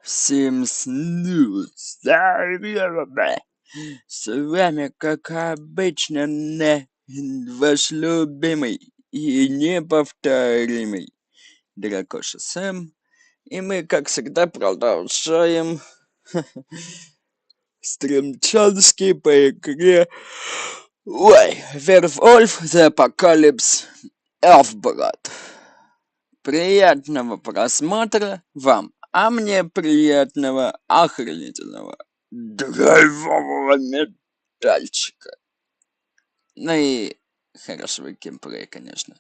Всем снуд. С вами, как обычно, ваш любимый и неповторимый Дракоша Сэм. И мы, как всегда, продолжаем стримчанский по игре Werewolf the Apocalypse Earthblood. Приятного просмотра вам, а мне приятного охренительного драйвового метальчика. Ну и хорошего геймплея, конечно.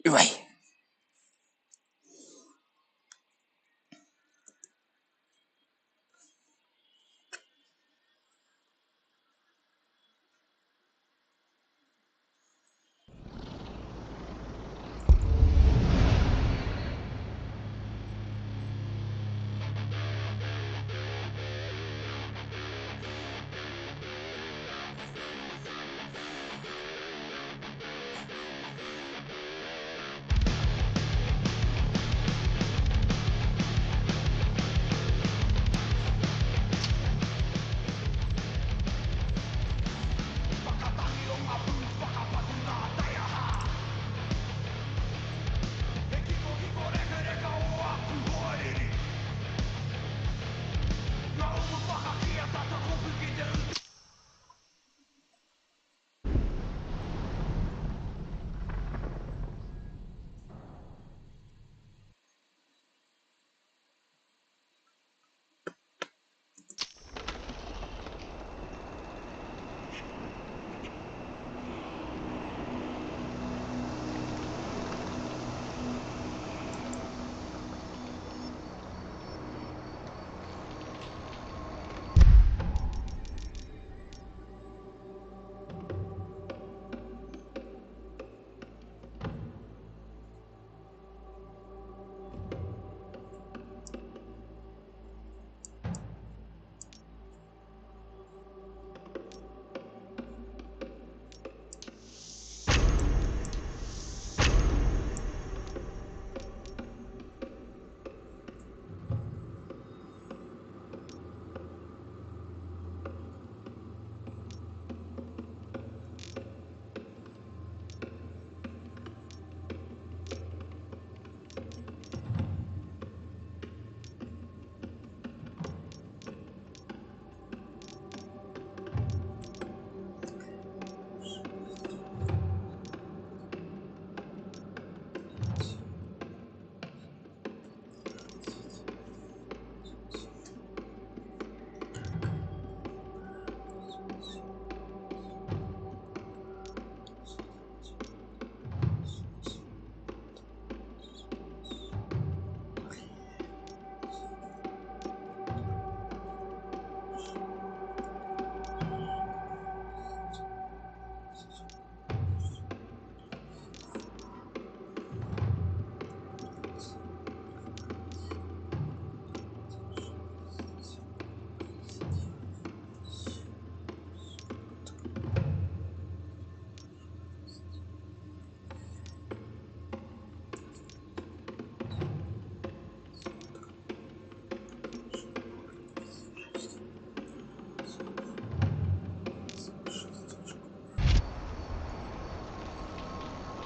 Ой.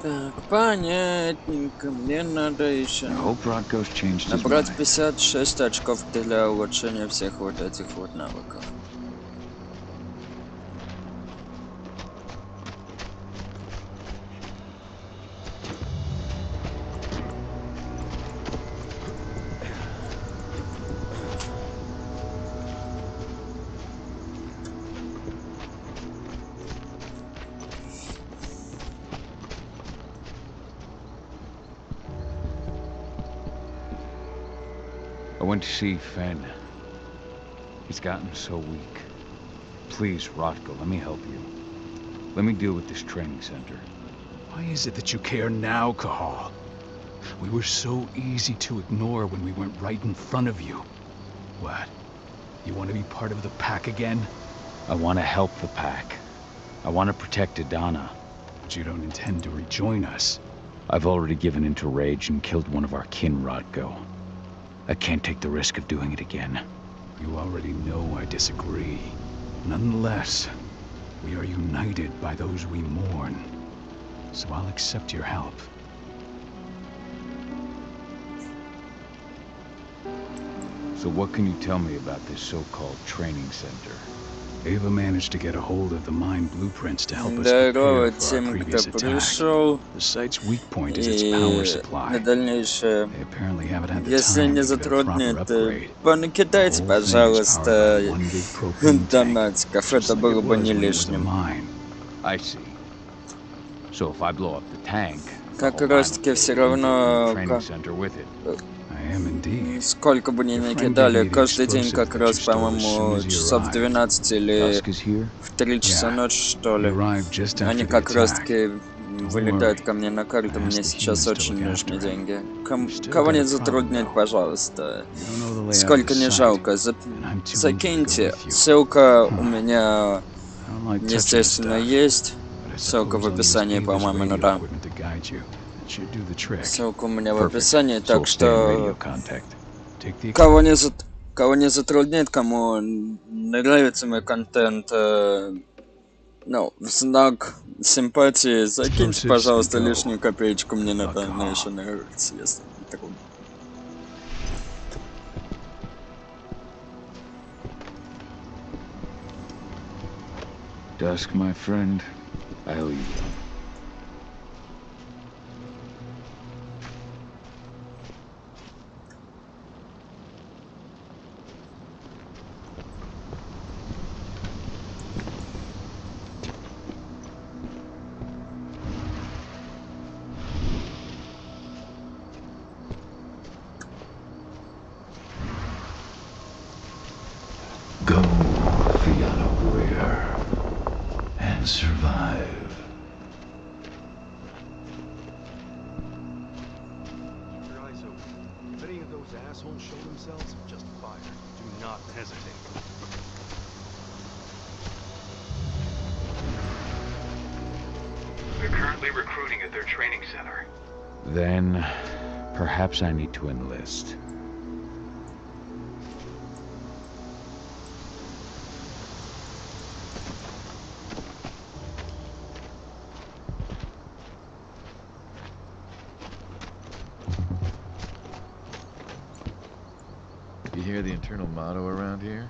Так, понятненько. Мне надо еще набрать 56 очков для улучшения всех вот этих вот навыков. I went to see Fenn. He's gotten so weak. Please, Rotko, let me help you. Let me deal with this training center. Why is it that you care now, Cahal? We were so easy to ignore when we went right in front of you. What? You want to be part of the pack again? I want to help the pack. I want to protect Adana. But you don't intend to rejoin us. I've already given into rage and killed one of our kin, Rodko. I can't take the risk of doing it again. You already know I disagree. Nonetheless, we are united by those we mourn. So I'll accept your help. So what can you tell me about this so-called training center? Ava managed to get a hold of the mine blueprints to help us prepare for our previous attack. The site's weak point is its power supply. They apparently haven't had the Если time не to give it a proper затруднит, upgrade. понакидайте, пожалуйста, донатиков, это было бы не лишним. I see. So if I blow up the tank, Как раз таки все равно, сколько бы ни накидали, каждый день как раз, по-моему, часов 12 или в 3 часа ночи, что ли, они как раз таки вылетают ко мне на карту, мне сейчас очень нужны деньги. Кого не затруднит, пожалуйста, сколько не жалко, закиньте, ссылка у меня, естественно, есть. Ссылка в описании, по-моему, ну да. Ссылка у меня в описании, так что кого не затруднит, кому нравится мой контент, ну, в знак симпатии, закиньте, пожалуйста, лишнюю копеечку мне на Donation, если не трудно. Dusk, my friend. I owe you one. Go, Fianna warrior, and survive. If any of those assholes show themselves, just fire. Do not hesitate. They're currently recruiting at their training center. Then, perhaps I need to enlist. You hear the internal motto around here?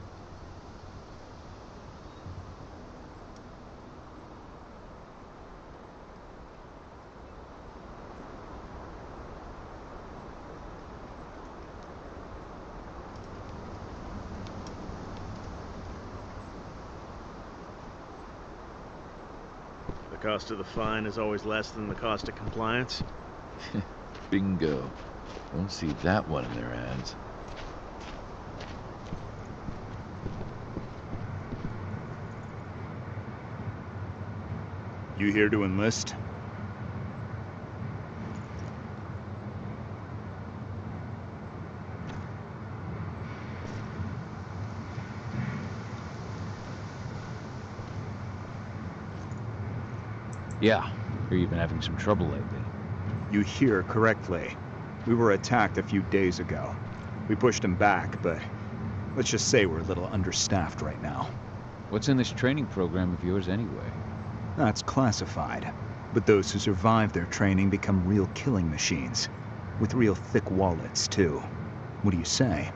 The cost of the fine is always less than the cost of compliance. Bingo. Won't see that one in their ads. You here to enlist? Yeah, hear you've been having some trouble lately. You hear correctly. We were attacked a few days ago. We pushed them back, but let's just say we're a little understaffed right now. What's in this training program of yours anyway? That's classified. But those who survive their training become real killing machines. With real thick wallets, too. What do you say?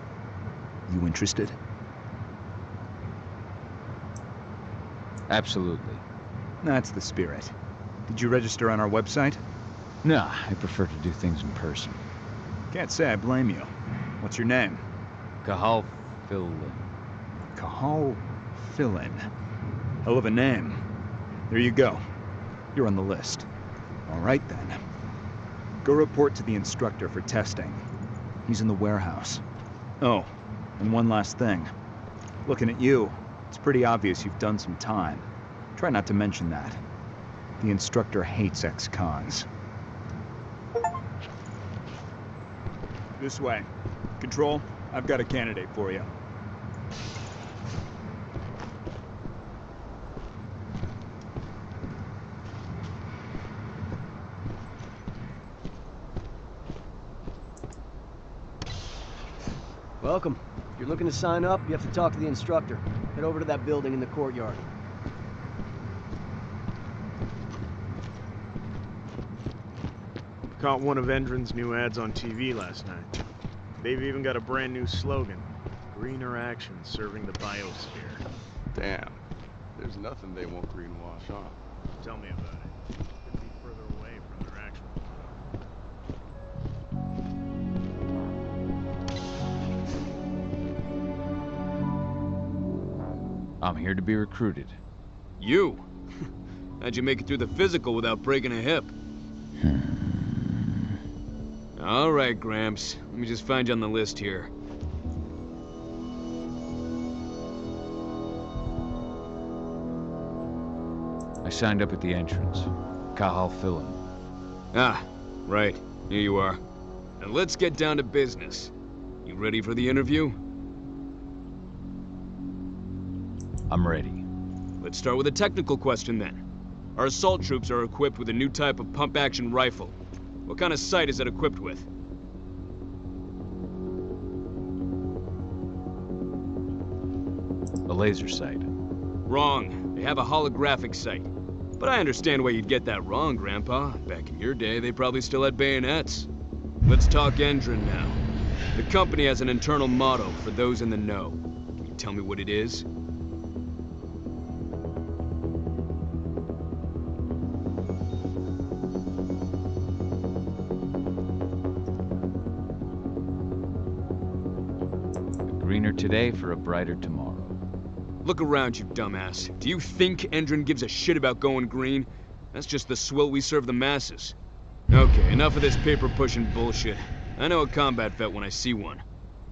You interested? Absolutely. That's the spirit. Did you register on our website? Nah, I prefer to do things in person. Can't say I blame you. What's your name? Cahal Fillin. Cahal Fillin. Hell of a name. There you go. You're on the list. All right, then. Go report to the instructor for testing. He's in the warehouse. Oh, and one last thing. Looking at you, it's pretty obvious you've done some time. Try not to mention that. The instructor hates ex-cons. This way. Control, I've got a candidate for you. Welcome. If you're looking to sign up, you have to talk to the instructor. Head over to that building in the courtyard. Caught one of Endron's new ads on TV last night. They've even got a brand new slogan. Greener action serving the biosphere. Damn. There's nothing they won't greenwash on. Tell me about it. Couldn't be further away from their actual motto. I'm here to be recruited. You? How'd you make it through the physical without breaking a hip? All right, Gramps. Let me just find you on the list here. I signed up at the entrance. Kahal Philin. Ah, right. Here you are. Now let's get down to business. You ready for the interview? I'm ready. Let's start with a technical question then. Our assault troops are equipped with a new type of pump-action rifle. What kind of sight is it equipped with? A laser sight. Wrong. They have a holographic sight. But I understand why you'd get that wrong, Grandpa. Back in your day, they probably still had bayonets. Let's talk Endron now. The company has an internal motto for those in the know. Can you tell me what it is? Greener today for a brighter tomorrow. Look around, you dumbass. Do you think Endron gives a shit about going green? That's just the swill we serve the masses. Okay, enough of this paper-pushing bullshit. I know a combat vet when I see one.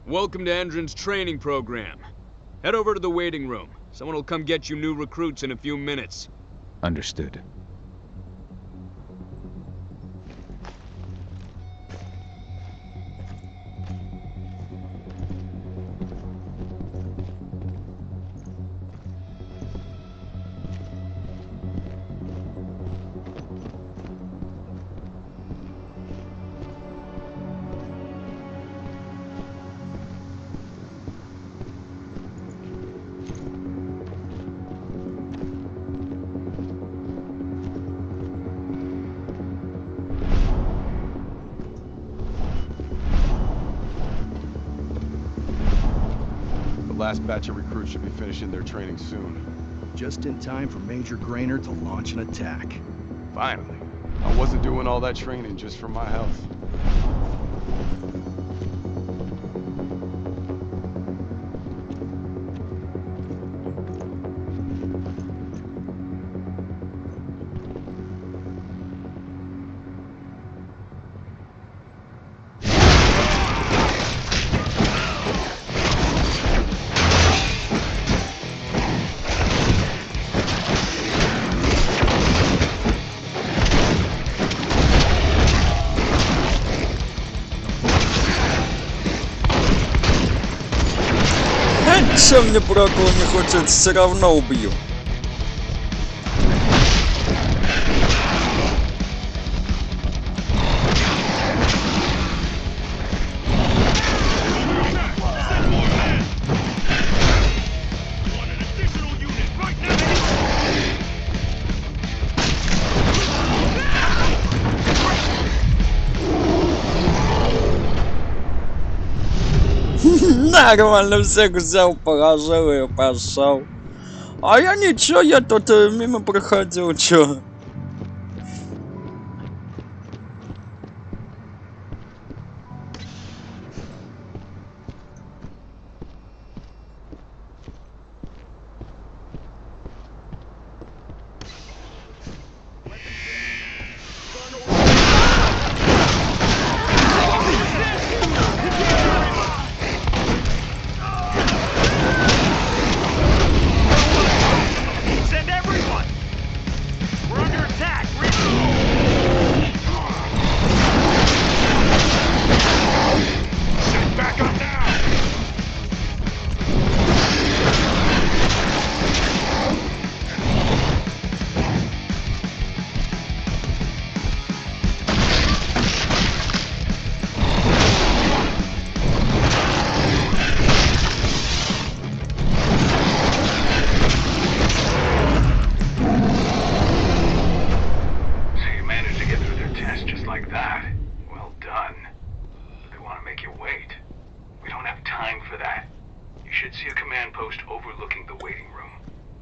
Welcome to Endron's training program. Head over to the waiting room. Someone will come get you new recruits in a few minutes. Understood. The last batch of recruits should be finishing their training soon. Just in time for Major Grainer to launch an attack. Finally. I wasn't doing all that training just for my health. Чем мне прокол не хочет, все равно убью. Нормально, всех взял, положил и пошел. А я ничего, я тут мимо проходил, чё? Send everyone! We're post overlooking the waiting room.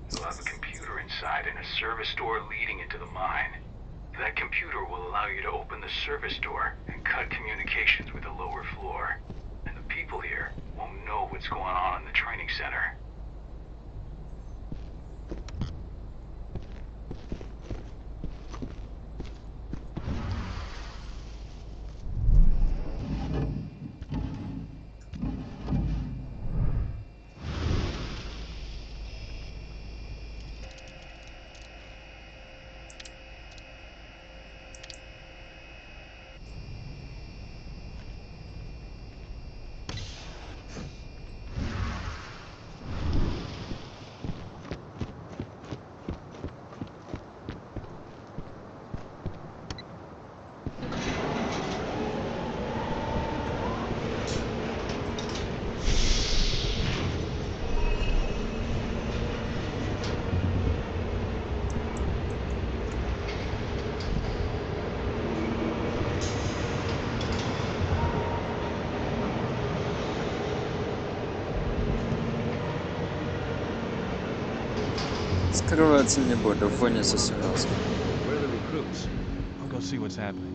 You'll have a computer inside and a service door leading into the mine. That computer will allow you to open the service door and cut communications with the lower floor. And the people here won't know what's going on in the training center. Скрываться не буду, Фоня засунался. Where are the recruits? I'll go see what's happening.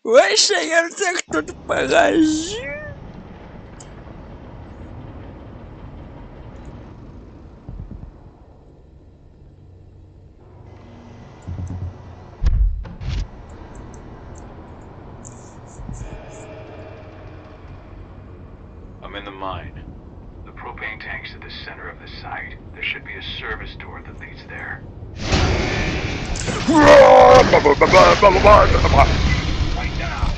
Вообще, я всех тут поражу. I'm in the mine. The propane tank's at the center of the site. There should be a service door that leads there. Right now!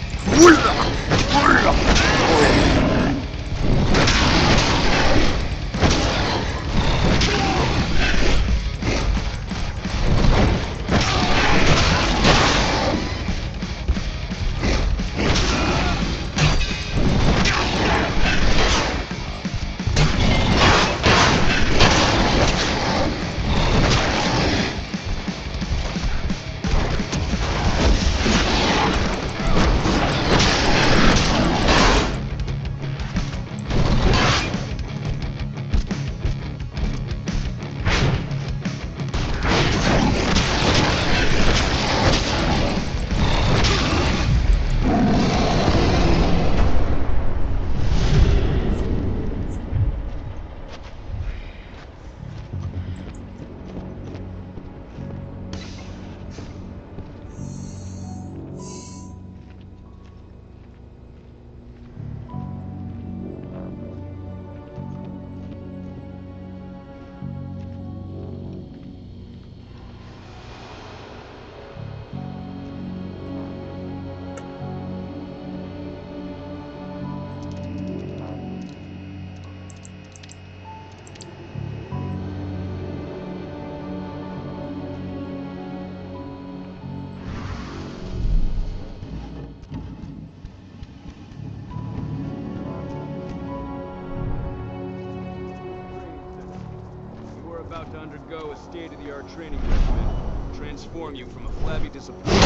undergo a state-of-the-art training regimen. Transform you from a flabby disappointment.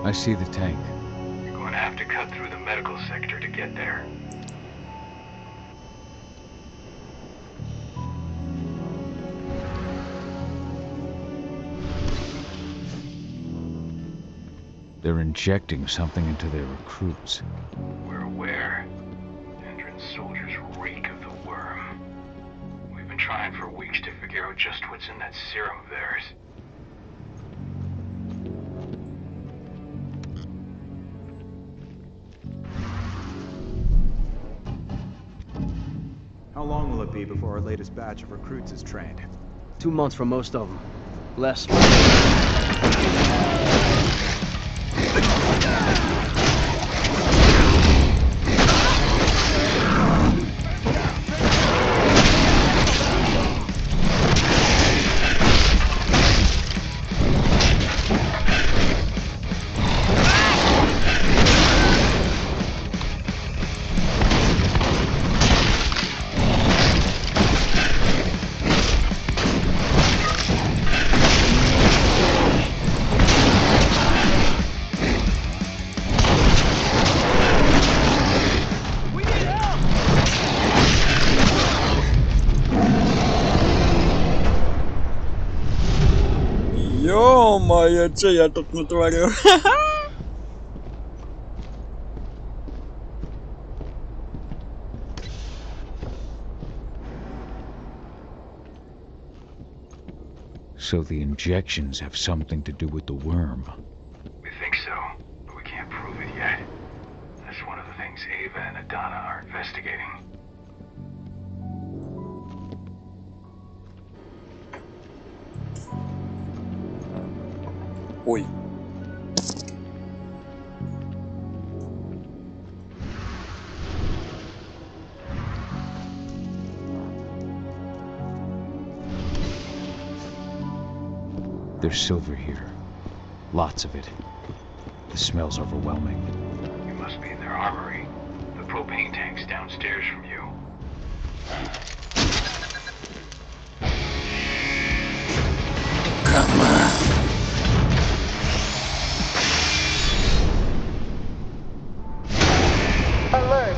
I see the tank. You're going to have to cut through the medical sector to get there. They're injecting something into their recruits. We're aware. Endron's soldiers reek of the worm. We've been trying for weeks to figure out just what's in that serum of theirs. How long will it be before our latest batch of recruits is trained? 2 months for most of them. Less. Ё-моё, что я тут натворил? So the injections have something to do with the worm. We think so, but we can't prove it yet. That's one of the things Ava and Adana are investigating. Ой. There's silver here. Lots of it. The smell's overwhelming. You must be in their armory. The propane tank's downstairs from you. Come on. Alert.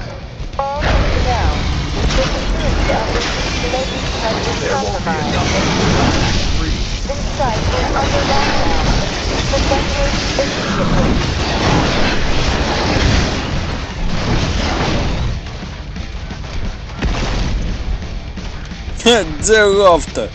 All personnel. The security of this installation has been compromised. This site is under lockdown. Evacuate immediately. Делов-то.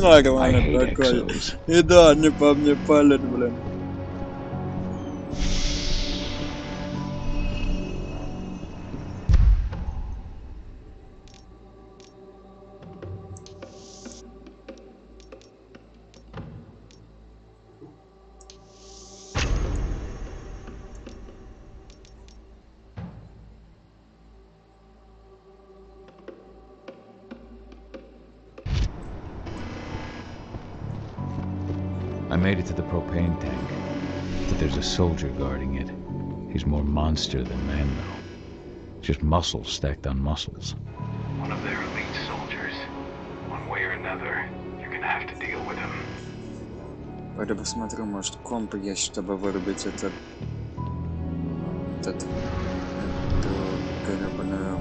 Нормально такой. И да, они по мне палят, блин. I made it to the propane tank, but there's a soldier guarding it. He's more monster than man, though. Just muscles stacked on muscles. One of their elite soldiers. One way or another, you're gonna have to deal with him. Пойду посмотрю, может комп есть, чтобы вырубить эту гребаную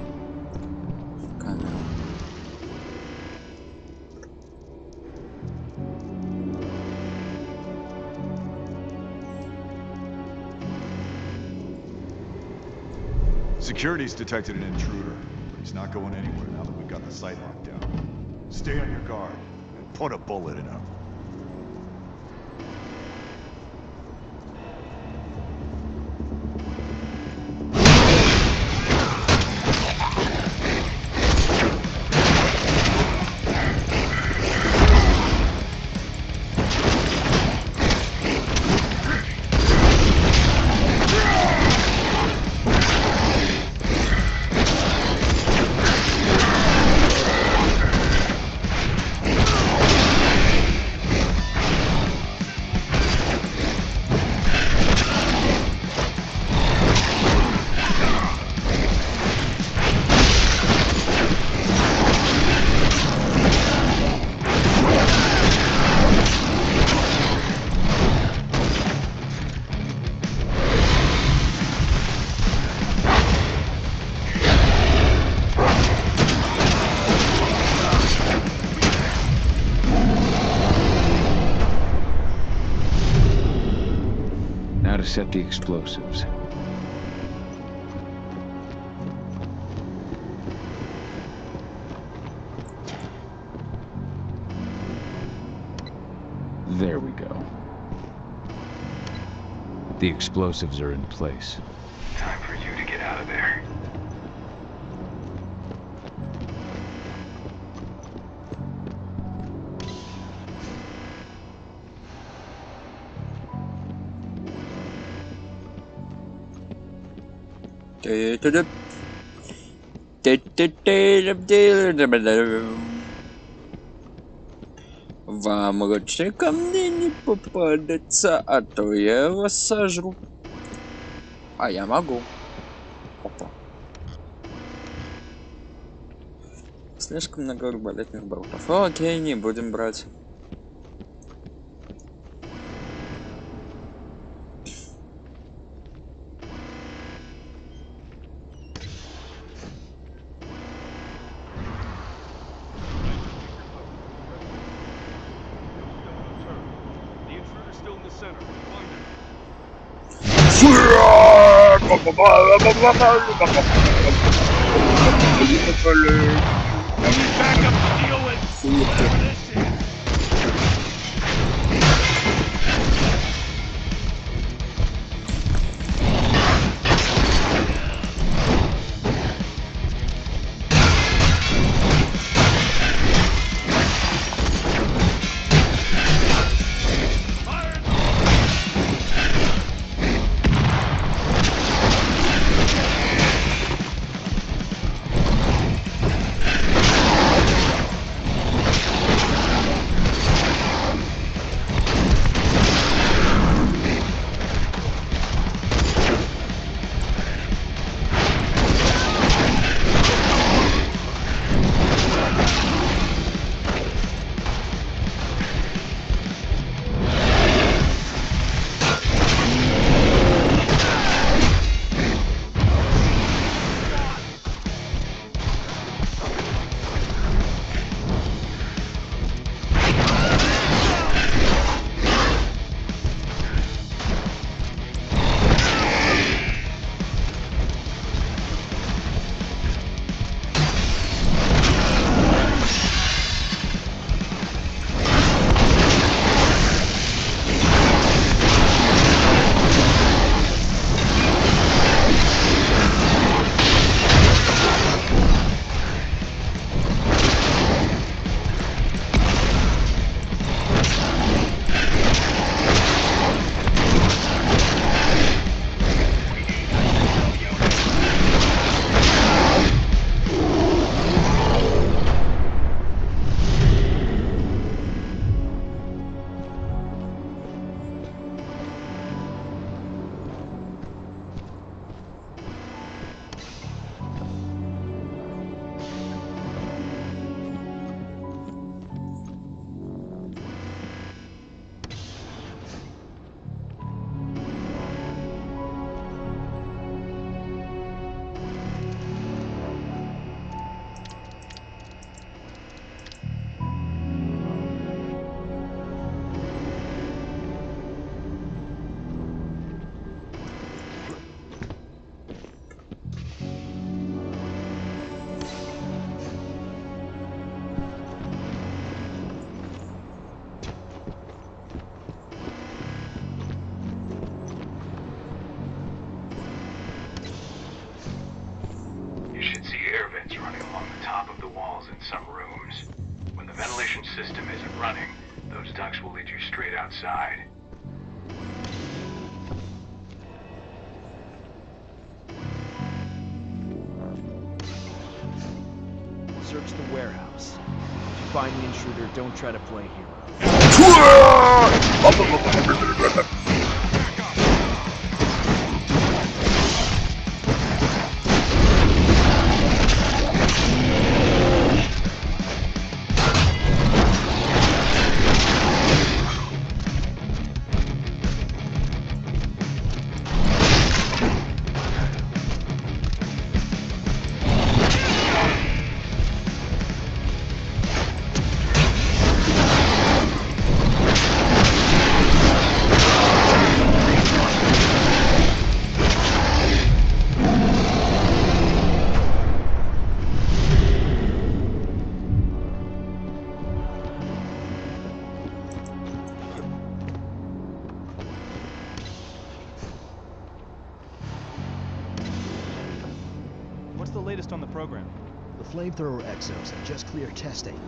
камеру. Security's detected an intruder, but he's not going anywhere now that we've got the site locked down. Stay on your guard and put a bullet in him. Now to set the explosives. There we go. The explosives are in place. Time for you to get out of there. Вам лучше ко мне не попадаться, а то я вас сожру. А я могу. Опа. Слишком много арбалетных болтов. Окей, не будем брать. tunnels in some rooms. When the ventilation system isn't running, those ducts will lead you straight outside. Search the warehouse. If you find the intruder, don't try to play hero. What's the latest on the program? The flamethrower exos have just cleared testing.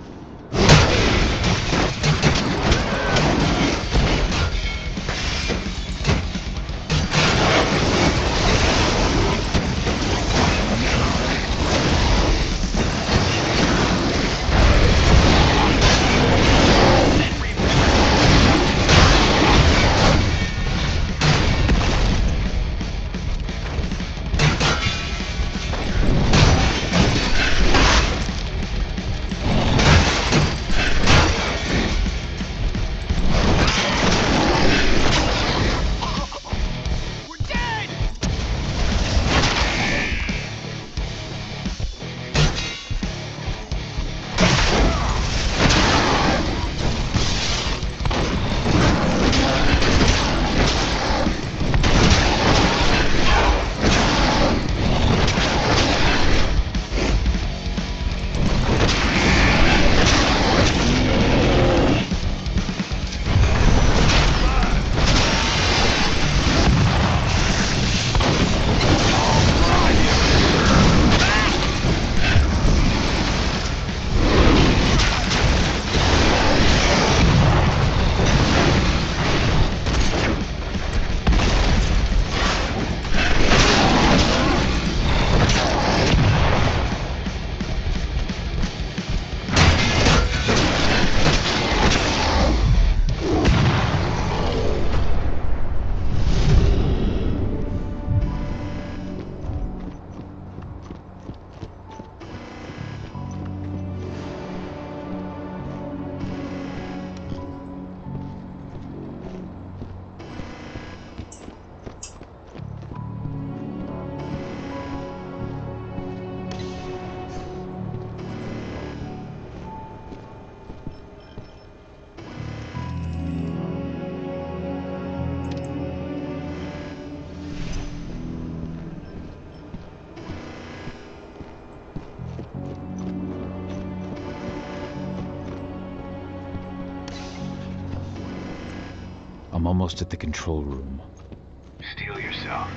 I'm almost at the control room. Steel yourself.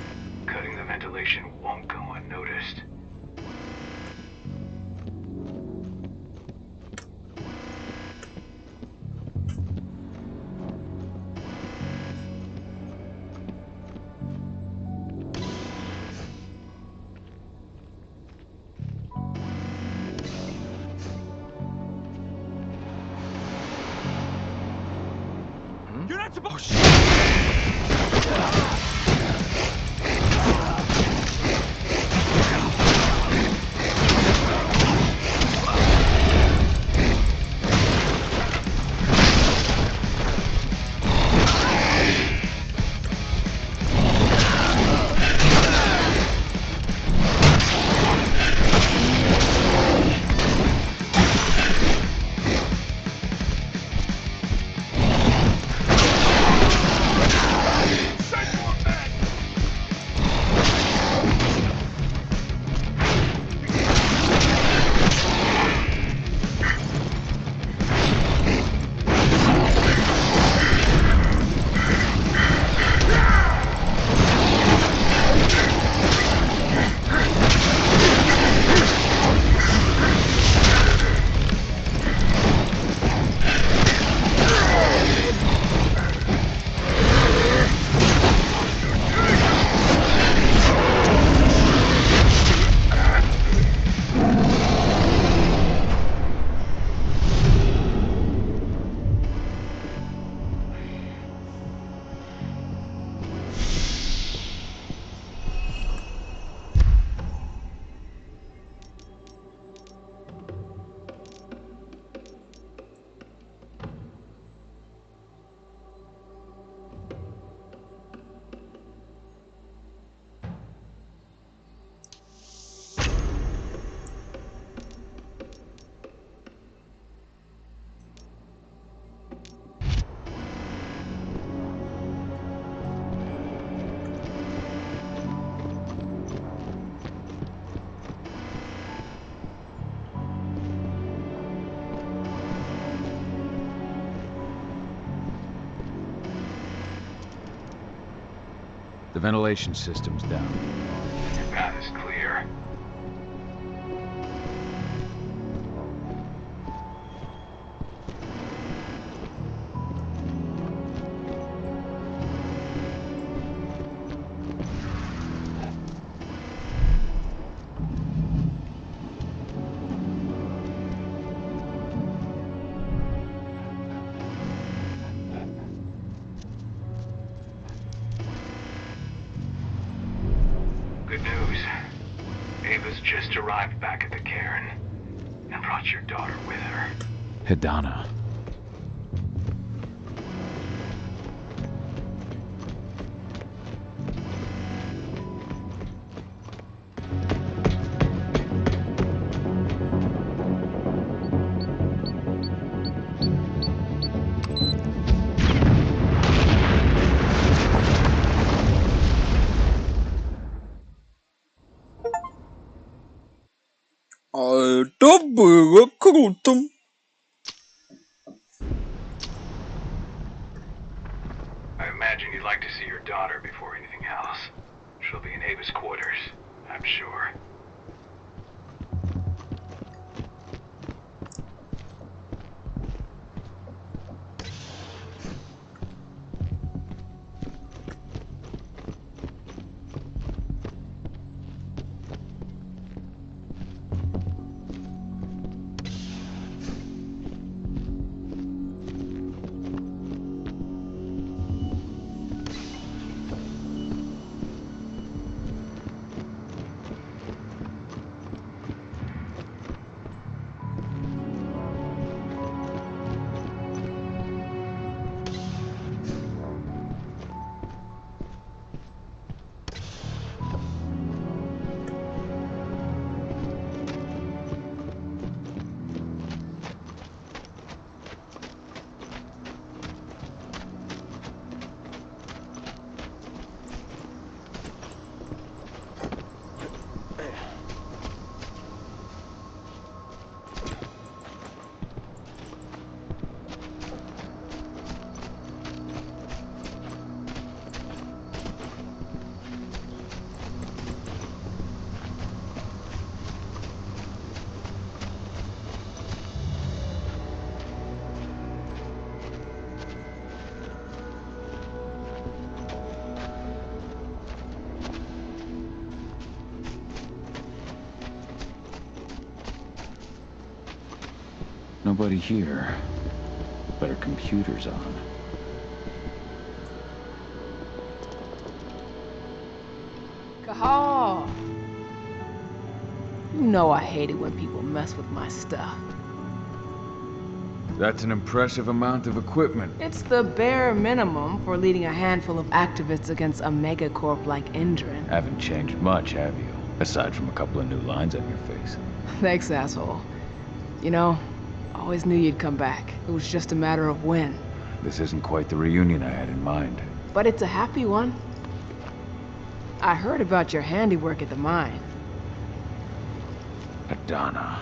Cutting the ventilation won't go unnoticed. You're not supposed to. Send The ventilation system's down. Your path is clear. Good news. Ava's just arrived back at the cairn and brought your daughter with her. Hidana. Это было круто. I imagine you'd like to see your daughter before anything else. She'll be in Ava's quarters, I'm sure. Nobody here, but our computer's on. Cahal! You know I hate it when people mess with my stuff. That's an impressive amount of equipment. It's the bare minimum for leading a handful of activists against a megacorp like Endron. Haven't changed much, have you? Aside from a couple of new lines on your face. Thanks, asshole. You know, always knew you'd come back. It was just a matter of when. This isn't quite the reunion I had in mind. But it's a happy one. I heard about your handiwork at the mine. Hidana.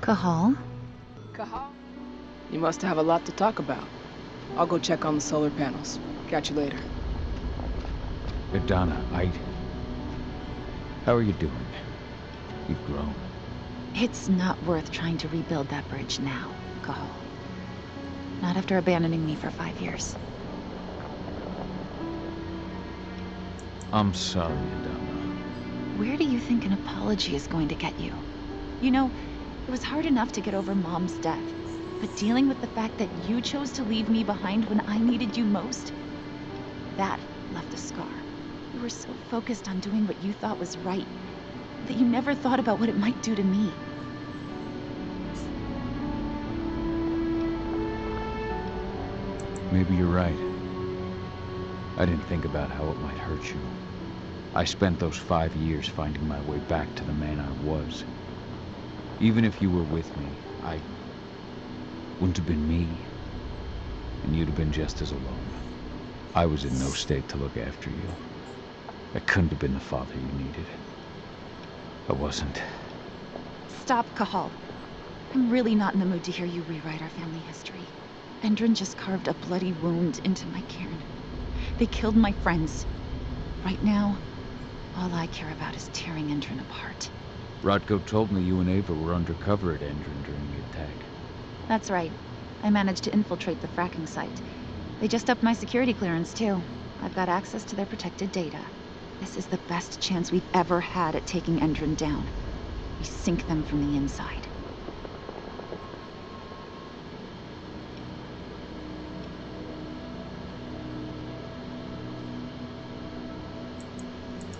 Cahal? Cahal? You must have a lot to talk about. I'll go check on the solar panels. Catch you later. Hidana, how are you doing? You've grown. It's not worth trying to rebuild that bridge now, Cahal. Not after abandoning me for 5 years. I'm sorry, Hidana. Where do you think an apology is going to get you? You know, it was hard enough to get over Mom's death, but dealing with the fact that you chose to leave me behind when I needed you most, that left a scar. You were so focused on doing what you thought was right, that you never thought about what it might do to me. Maybe you're right. I didn't think about how it might hurt you. I spent those 5 years finding my way back to the man I was. Even if you were with me, I wouldn't have been me. And you'd have been just as alone. I was in no state to look after you. I couldn't have been the father you needed. I wasn't. Stop, Cahal. I'm really not in the mood to hear you rewrite our family history. Endron just carved a bloody wound into my cairn. They killed my friends, Right now, all I care about is tearing Endrin apart. Rodko told me you and Ava were undercover at Endrin during the attack. That's right. I managed to infiltrate the fracking site. They just upped my security clearance, too. I've got access to their protected data. This is the best chance we've ever had at taking Endrin down. We sink them from the inside.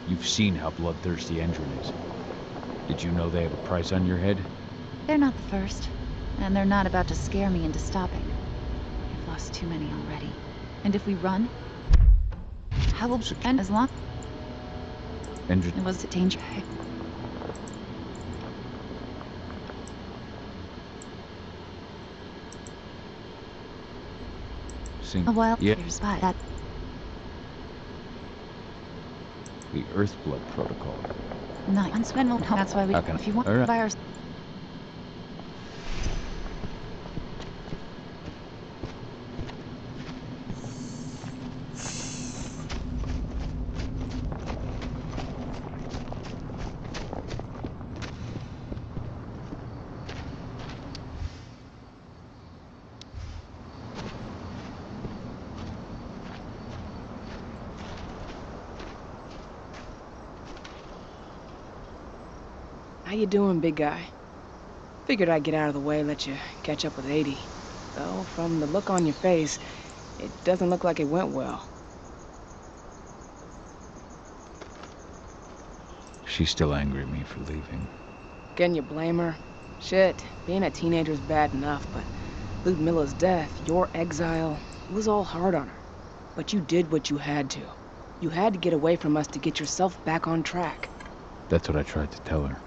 You've seen how bloodthirsty Endrin is. Did you know they have a price on your head? They're not the first, and they're not about to scare me into stopping. We've lost too many already. And if we run, how will we end as long? Endrin. It was a danger. Sing. A while. Yeah. Here's that. The Earthblood Protocol. Not unspendable. That's why we. If you want the virus. How you doing, big guy? Figured I'd get out of the way, let you catch up with 80. Though, from the look on your face, it doesn't look like it went well. She's still angry at me for leaving. Can you blame her? Shit, being a teenager's bad enough, but Ludmilla's death, your exile, it was all hard on her. But you did what you had to. You had to get away from us to get yourself back on track. That's what I tried to tell her.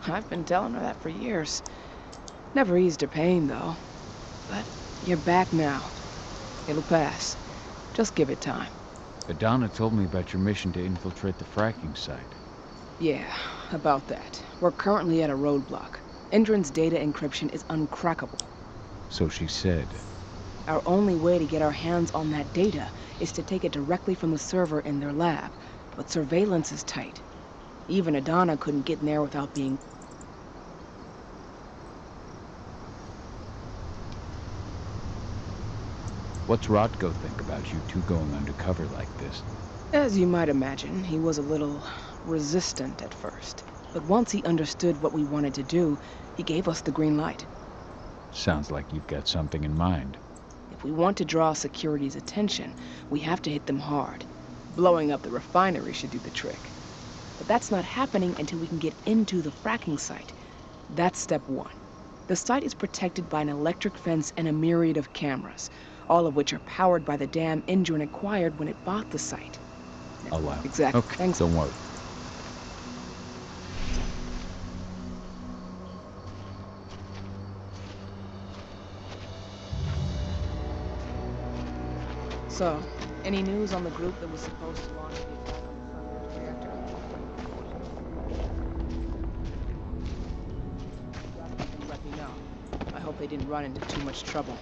I've been telling her that for years. Never eased her pain, though. But you're back now. It'll pass. Just give it time. Adana told me about your mission to infiltrate the fracking site. Yeah, about that. We're currently at a roadblock. Endrin's data encryption is uncrackable. So she said. Our only way to get our hands on that data is to take it directly from the server in their lab. But surveillance is tight. Even Adana couldn't get in there without being... What's Rodko think about you two going undercover like this? As you might imagine, he was a little resistant at first. But once he understood what we wanted to do, he gave us the green light. Sounds like you've got something in mind. If we want to draw security's attention, we have to hit them hard. Blowing up the refinery should do the trick. But that's not happening until we can get into the fracking site. That's step one. The site is protected by an electric fence and a myriad of cameras, all of which are powered by the dam Endrin acquired when it bought the site. Allow. Exactly. Okay, thanks. Don't worry. So, any news on the group that was supposed to launch the attack on the Thunder's reactor? Let me know. I hope they didn't run into too much trouble.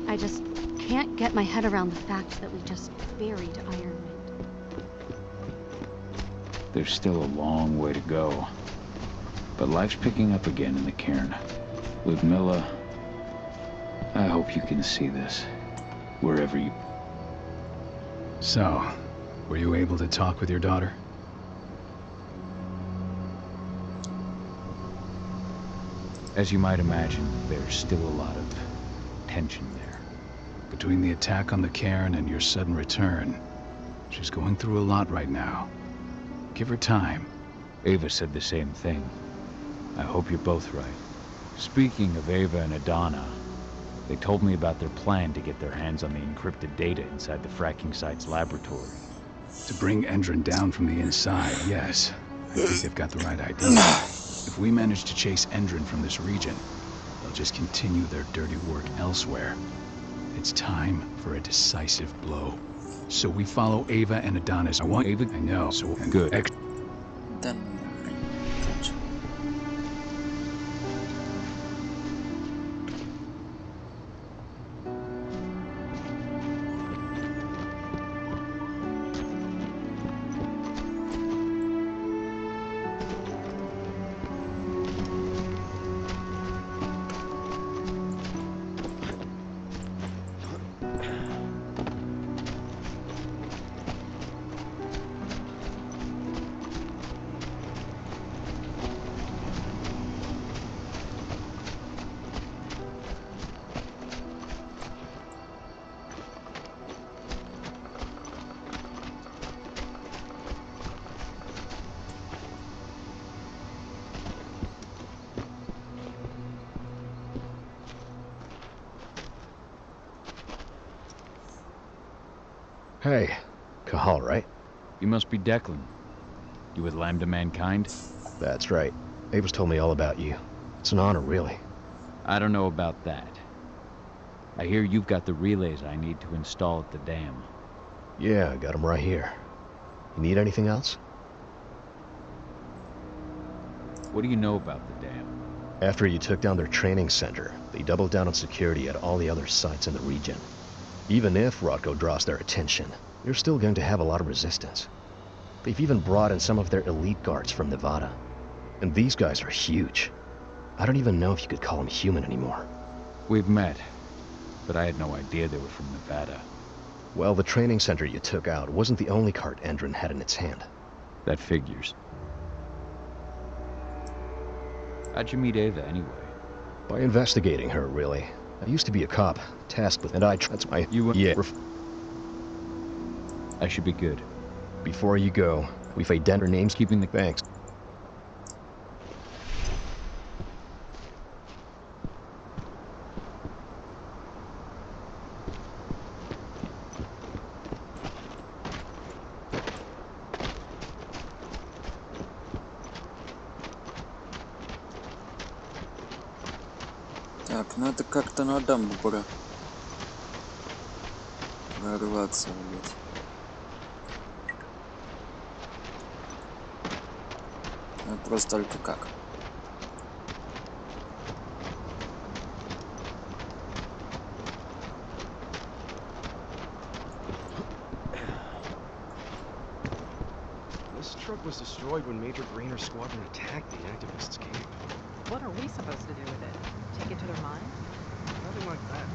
I just can't get my head around the fact that we just buried Iron Wind. There's still a long way to go. But life's picking up again in the cairn. Ludmilla, I hope you can see this. Wherever you... So, were you able to talk with your daughter? As you might imagine, there's still a lot of tension there. Between the attack on the cairn and your sudden return, she's going through a lot right now. Give her time. Ava said the same thing. I hope you're both right. Speaking of Ava and Adana, they told me about their plan to get their hands on the encrypted data inside the fracking site's laboratory. To bring Endrin down from the inside, yes. I think they've got the right idea. If we manage to chase Endrin from this region, they'll just continue their dirty work elsewhere. It's time for a decisive blow. So we follow Ava and Adonis. I want Ava. I know. So good. Hey, Kahal, right? You must be Declan. You with Lambda Mankind? That's right. Ava's told me all about you. It's an honor, really. I don't know about that. I hear you've got the relays I need to install at the dam. Yeah, I got them right here. You need anything else? What do you know about the dam? After you took down their training center, they doubled down on security at all the other sites in the region. Even if Rodko draws their attention, you're still going to have a lot of resistance. They've even brought in some of their elite guards from Nevada. And these guys are huge. I don't even know if you could call them human anymore. We've met, but I had no idea they were from Nevada. Well, the training center you took out wasn't the only cart Endron had in its hand. That figures. How'd you meet Ava, anyway? By investigating her, really. I used to be a cop, tasked with... And that's my... Yeah. I should be good. Before you go, we've identified her names, keeping the banks. Так, надо как-то на дамбу прорваться, блядь. Вопрос только как. This truck was destroyed when Major Grainer's squadron attacked the activists' camp. What are we supposed to do with it? Take it to their mine? Nothing like that.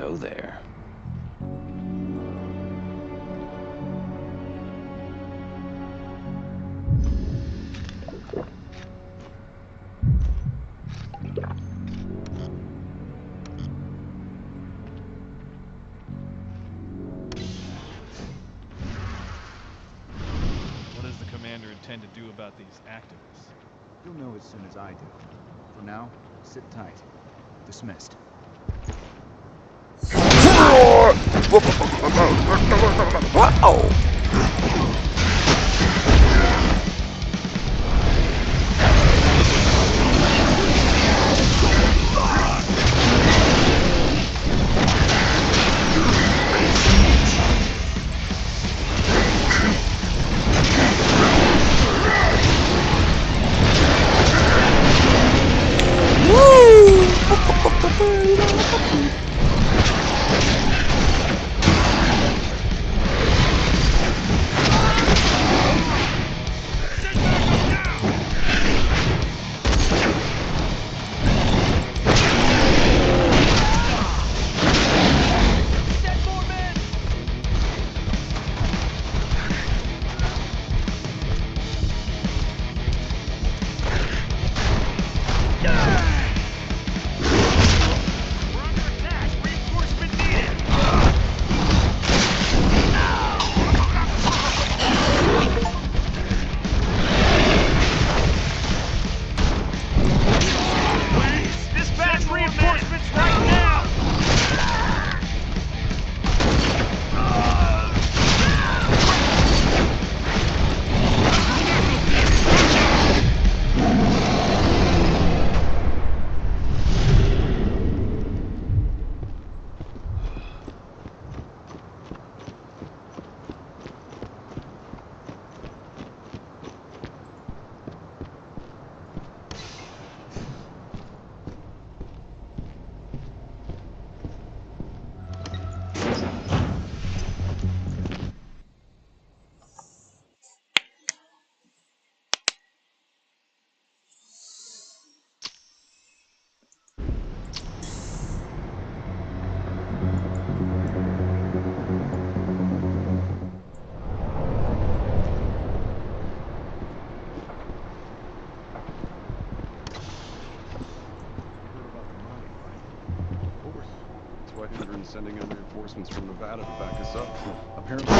go there. What does the commander intend to do about these activists? You'll know as soon as I do. For now, sit tight. Dismissed. Sending in reinforcements from Nevada to back us up. Apparently.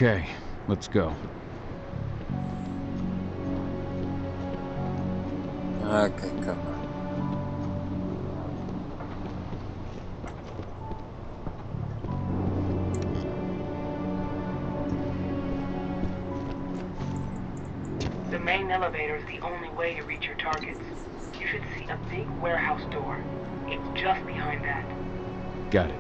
Okay, let's go. Okay, go. The main elevator is the only way to reach your targets. You should see a big warehouse door. It's just behind that. Got it.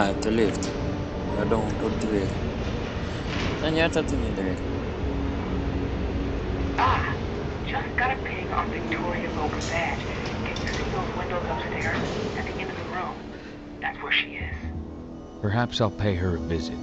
А, это лифт. Я думал, тут дверь. Да нет, это не дверь. Ah, just got a ping on Victoria Logan's badge. Can you see those windows upstairs at the end of the room? That's where she is. Perhaps I'll pay her a visit.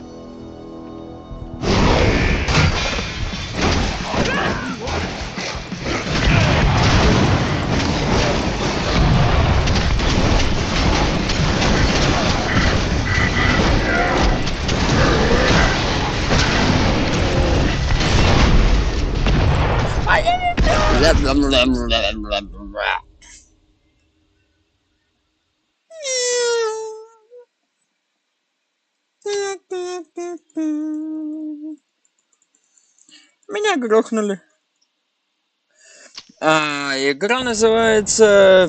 Меня грохнули. Игра называется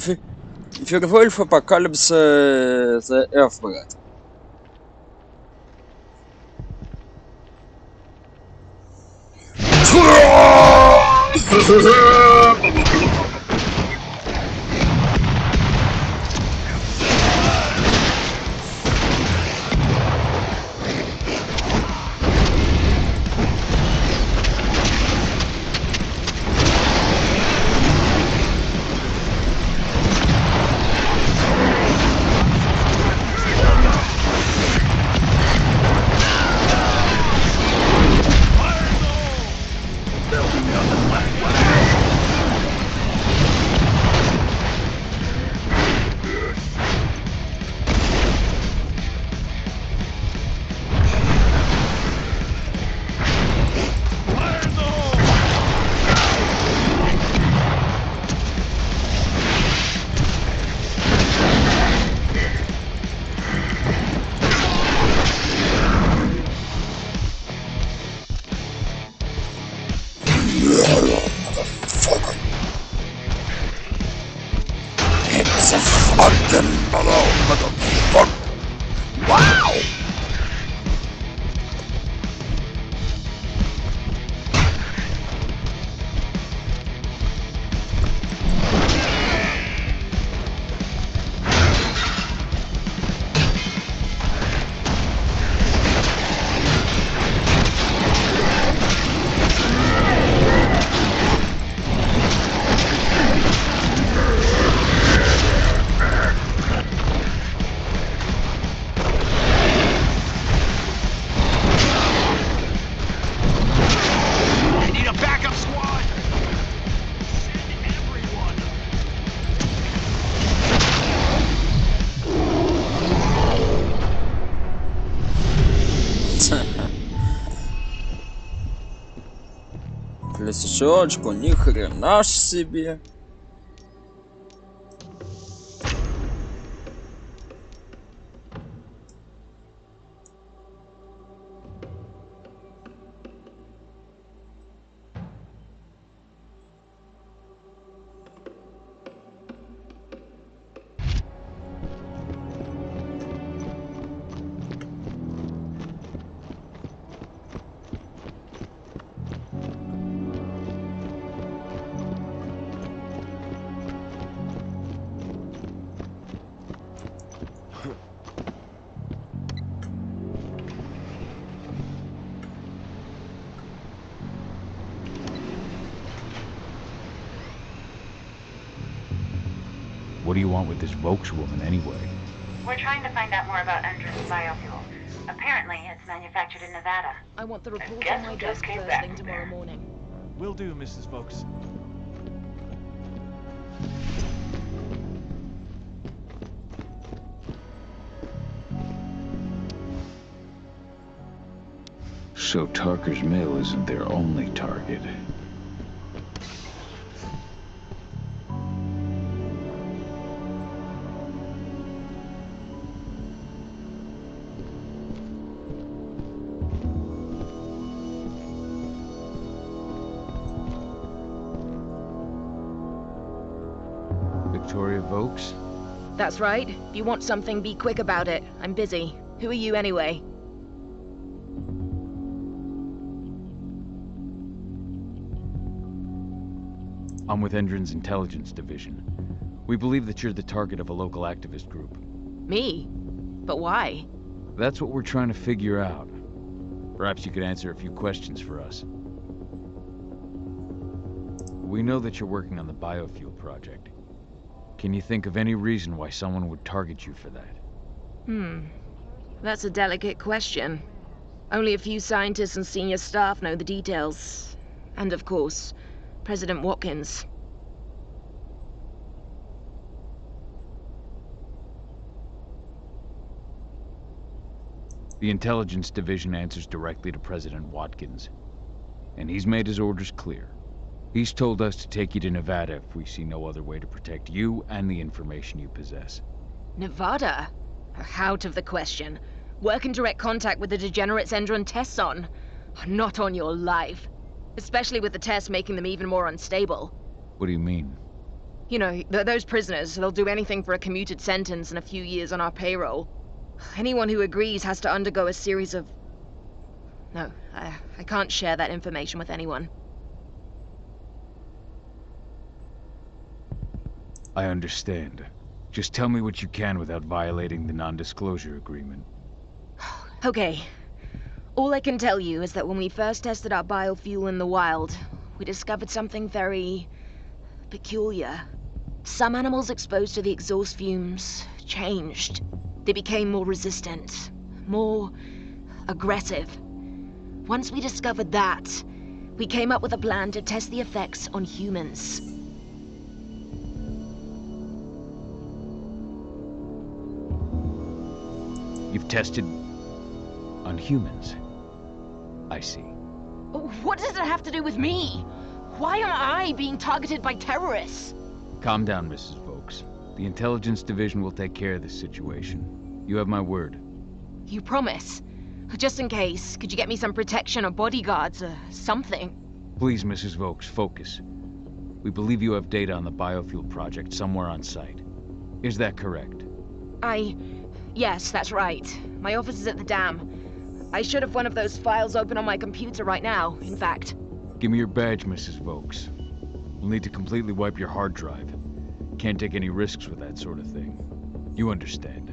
Werewolf Apocalypse The F, брат. It's a fucking motherfucker. Wow! Лисичочку, ни хрена ж себе. What do you want with this Vokes woman, anyway? We're trying to find out more about Endron's biofuel. Apparently, it's manufactured in Nevada. I want the report guess on my who just desk came first back thing from tomorrow there? morning. Will do, Mrs. Vokes. So Tarker's mill isn't their only target. Victoria Vokes? That's right. If you want something, be quick about it. I'm busy. Who are you anyway? I'm with Endron's intelligence division. We believe that you're the target of a local activist group. Me? But why? That's what we're trying to figure out. Perhaps you could answer a few questions for us. We know that you're working on the biofuel project. Can you think of any reason why someone would target you for that? That's a delicate question. Only a few scientists and senior staff know the details. And of course, President Watkins. The Intelligence Division answers directly to President Watkins. And he's made his orders clear. He's told us to take you to Nevada if we see no other way to protect you and the information you possess. Nevada? Out of the question. Work in direct contact with the degenerates Endron tests on. Not on your life. Especially with the tests making them even more unstable. What do you mean? You know, those prisoners, they'll do anything for a commuted sentence and a few years on our payroll. Anyone who agrees has to undergo a series of... No, I can't share that information with anyone. I understand. Just tell me what you can without violating the non-disclosure agreement. Okay. All I can tell you is that when we first tested our biofuel in the wild, we discovered something very... peculiar. Some animals exposed to the exhaust fumes changed. They became more resistant, more aggressive. Once we discovered that, we came up with a plan to test the effects on humans. You've tested on humans. I see. What does it have to do with me? Why am I being targeted by terrorists? Calm down, Mrs. Vokes. The Intelligence Division will take care of this situation. You have my word. You promise? Just in case, could you get me some protection or bodyguards or something? Please, Mrs. Vokes, focus. We believe you have data on the biofuel project somewhere on site. Is that correct? Yes, that's right. My office is at the dam. I should have one of those files open on my computer right now, in fact. Give me your badge, Mrs. Vokes. We'll need to completely wipe your hard drive. Can't take any risks with that sort of thing. You understand?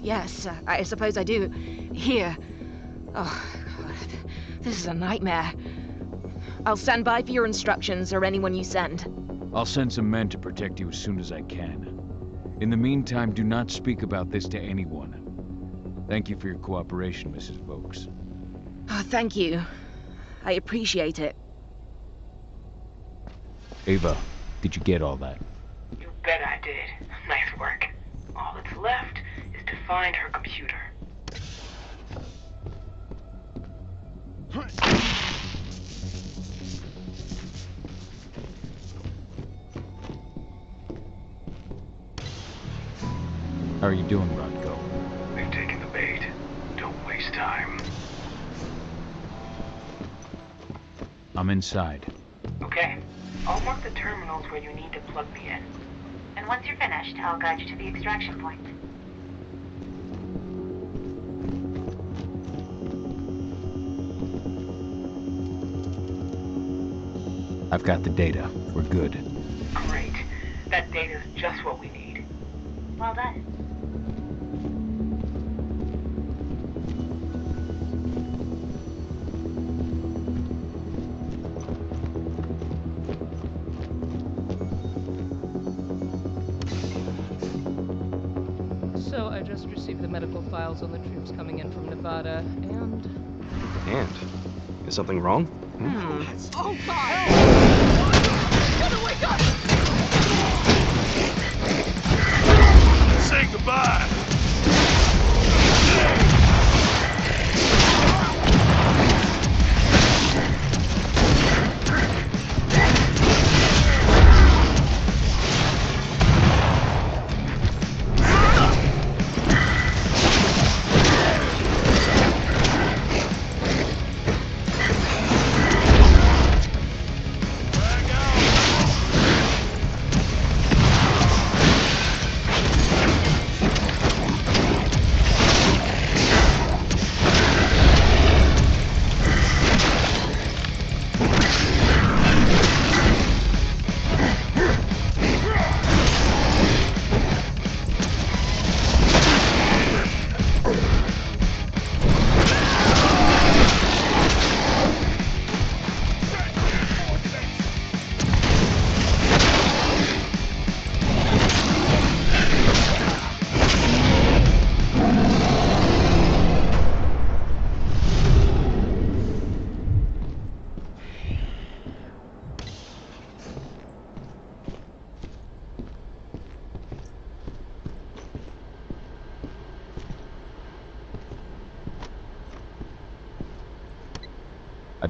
Yes, I suppose I do. Here. Oh, God. This is a nightmare. I'll stand by for your instructions or anyone you send. I'll send some men to protect you as soon as I can. In the meantime, do not speak about this to anyone. Thank you for your cooperation, Mrs. Vokes. Oh, thank you. I appreciate it. Ava, did you get all that? You bet I did. Nice work. All that's left is to find her computer. How are you doing, Rodko? They've taken the bait. Don't waste time. I'm inside. Okay. I'll mark the terminals where you need to plug me in. And once you're finished, I'll guide you to the extraction point. I've got the data. We're good. Great. That data's just what we need. Well done. So I just received the medical files on the troops coming in from Nevada, and... Is something wrong? Oh, God! Gotta wake up! Say goodbye!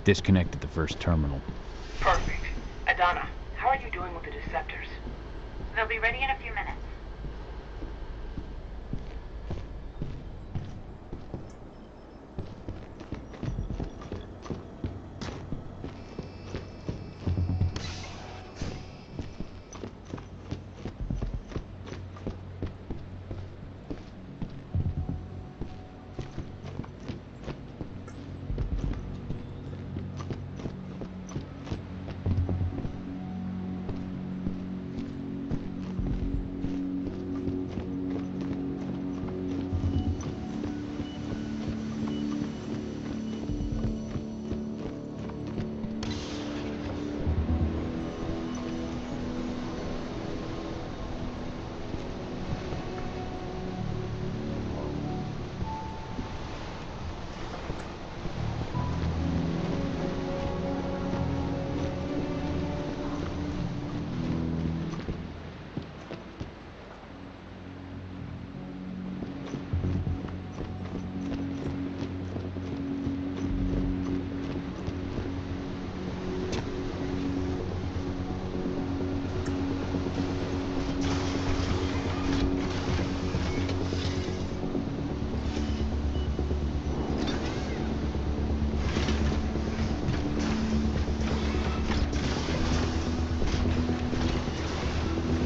I've disconnected the first terminal. Perfect. Adana, how are you doing with the deceptors? They'll be ready in a few minutes.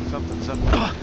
Something's up.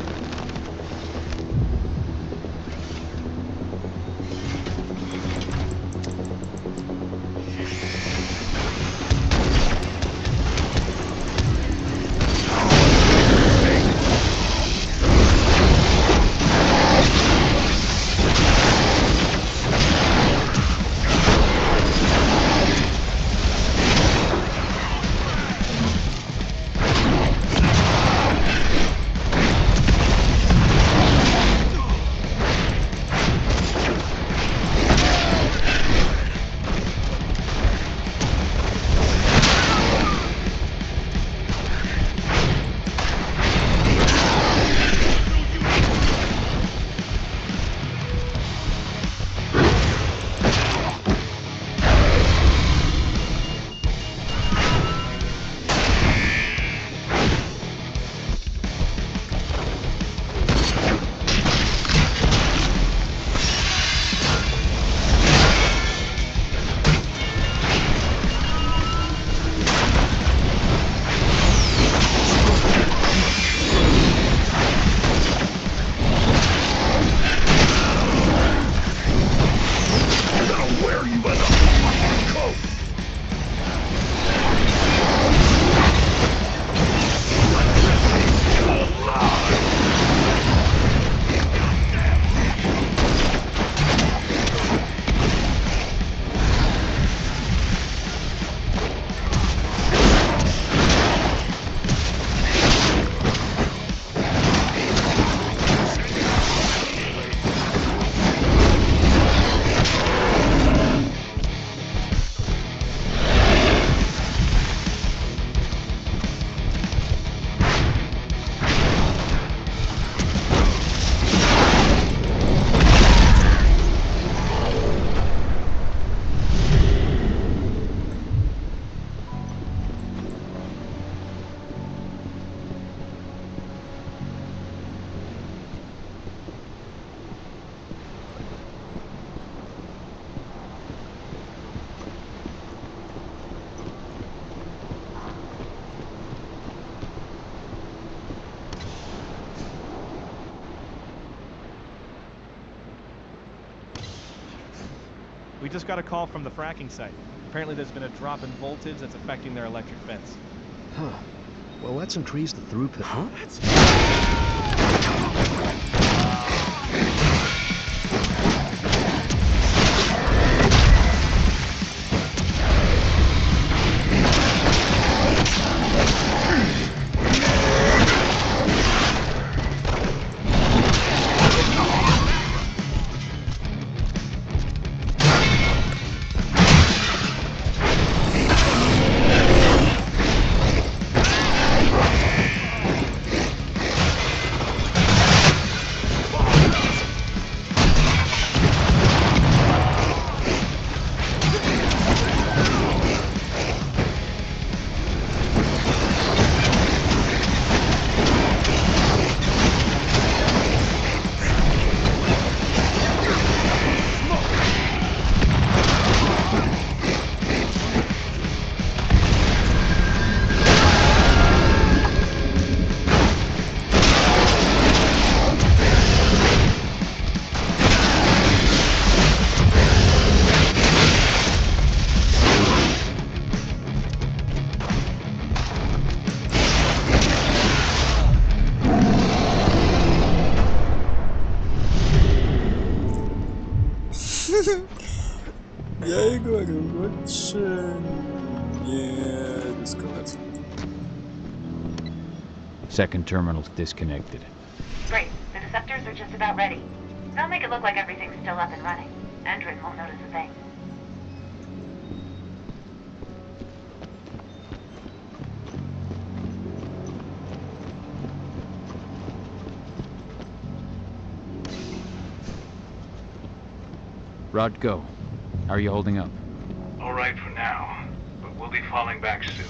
We just got a call from the fracking site. Apparently there's been a drop in voltage that's affecting their electric fence. Huh. Well, let's increase the throughput. Huh? Я и говорю, лучше не рисковать. Second terminal's disconnected. Great. The deceptors are just about ready. They'll make it look like everything's still up and running. Endrin won't notice a thing. Rodko, how are you holding up? All right for now, but we'll be falling back soon.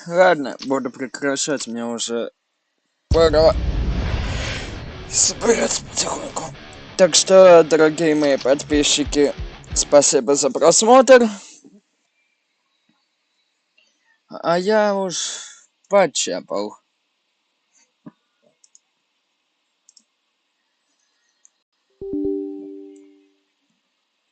Ладно, буду прекращать, мне уже пора собираться потихоньку. Так что, дорогие мои подписчики, спасибо за просмотр. А я уж почапал.